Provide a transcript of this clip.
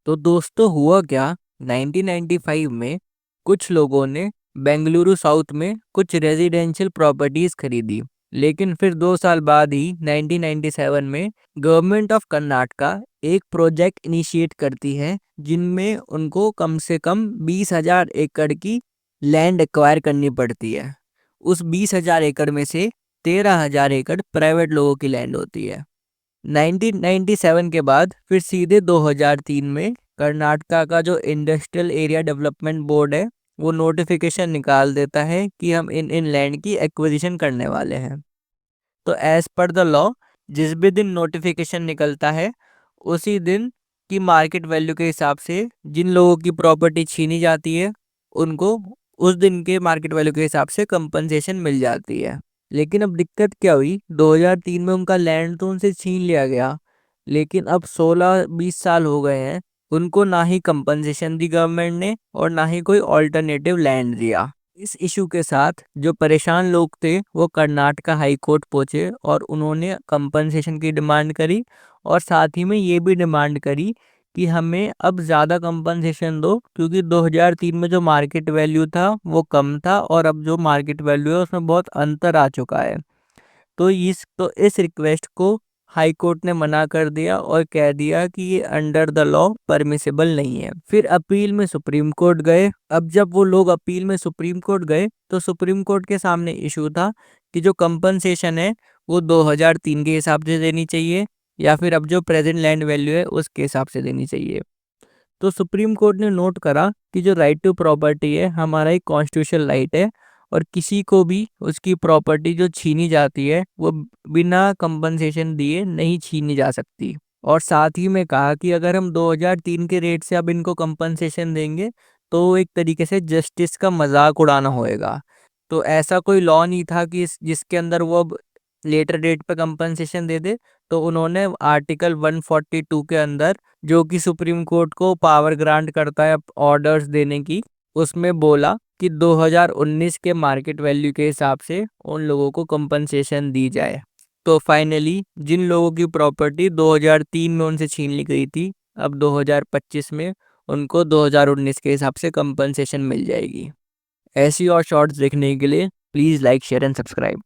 तो दोस्तों हुआ क्या, 1995 में कुछ लोगों ने बेंगलुरु साउथ में कुछ रेजिडेंशियल प्रॉपर्टीज खरीदी। लेकिन फिर 2 साल बाद ही 1997 में गवर्नमेंट ऑफ कर्नाटका एक प्रोजेक्ट इनिशिएट करती है जिनमें उनको कम से कम 20,000 एकड़ की लैंड एक्वायर करनी पड़ती है। उस 20,000 एकड़ में से 13,000 एकड़ प्राइवेट लोगों की लैंड होती है। 1997 के बाद फिर सीधे 2003 में कर्नाटका का जो इंडस्ट्रियल एरिया डेवलपमेंट बोर्ड है वो नोटिफिकेशन निकाल देता है कि हम इन लैंड की एक्विजिशन करने वाले हैं। तो एज पर द लॉ जिस भी दिन नोटिफिकेशन निकलता है उसी दिन की मार्केट वैल्यू के हिसाब से जिन लोगों की प्रॉपर्टी छीनी जाती है उनको उस दिन के मार्केट वैल्यू के हिसाब से कंपनसेशन मिल जाती है। लेकिन अब दिक्कत क्या हुई, 2003 में उनका लैंड तो उनसे छीन लिया गया, लेकिन अब 16-20 साल हो गए हैं, उनको ना ही कंपनसेशन दी गवर्नमेंट ने और ना ही कोई ऑल्टरनेटिव लैंड दिया। इस इशू के साथ जो परेशान लोग थे वो कर्नाटका हाई कोर्ट पहुंचे और उन्होंने कंपनसेशन की डिमांड करी और साथ ही में ये भी डिमांड करी कि हमें अब ज़्यादा कंपनसेशन दो, क्योंकि 2003 में जो मार्केट वैल्यू था वो कम था और अब जो मार्केट वैल्यू है उसमें बहुत अंतर आ चुका है। तो इस रिक्वेस्ट को हाई कोर्ट ने मना कर दिया और कह दिया कि ये अंडर द लॉ परमिसेबल नहीं है। फिर अपील में सुप्रीम कोर्ट गए। अब जब वो लोग अपील में सुप्रीम कोर्ट गए तो सुप्रीम कोर्ट के सामने इशू था कि जो कंपनसेशन है वो 2003 के हिसाब से देनी चाहिए या फिर अब जो प्रेजेंट लैंड वैल्यू है उसके हिसाब से देनी चाहिए। तो सुप्रीम कोर्ट ने नोट करा कि जो राइट टू प्रॉपर्टी है हमारा एक कॉन्स्टिट्यूशनल राइट है और किसी को भी उसकी प्रॉपर्टी जो छीनी जाती है वो बिना कंपनसेशन दिए नहीं छीनी जा सकती। और साथ ही में कहा कि अगर हम 2003 के रेट से अब इनको कंपनसेशन देंगे तो एक तरीके से जस्टिस का मजाक उड़ाना होएगा। तो ऐसा कोई लॉ नहीं था कि जिसके अंदर वो अब लेटर डेट पे कंपनसेशन दे दे। तो उन्होंने आर्टिकल 142 के अंदर, जो कि सुप्रीम कोर्ट को पावर ग्रांट करता है ऑर्डर्स देने की, उसमें बोला कि 2019 के मार्केट वैल्यू के हिसाब से उन लोगों को कंपनसेशन दी जाए। तो फाइनली जिन लोगों की प्रॉपर्टी 2003 में उनसे छीन ली गई थी, अब 2025 में उनको 2019 के हिसाब से कंपनसेशन मिल जाएगी। ऐसी और शॉर्ट्स देखने के लिए please like share and subscribe.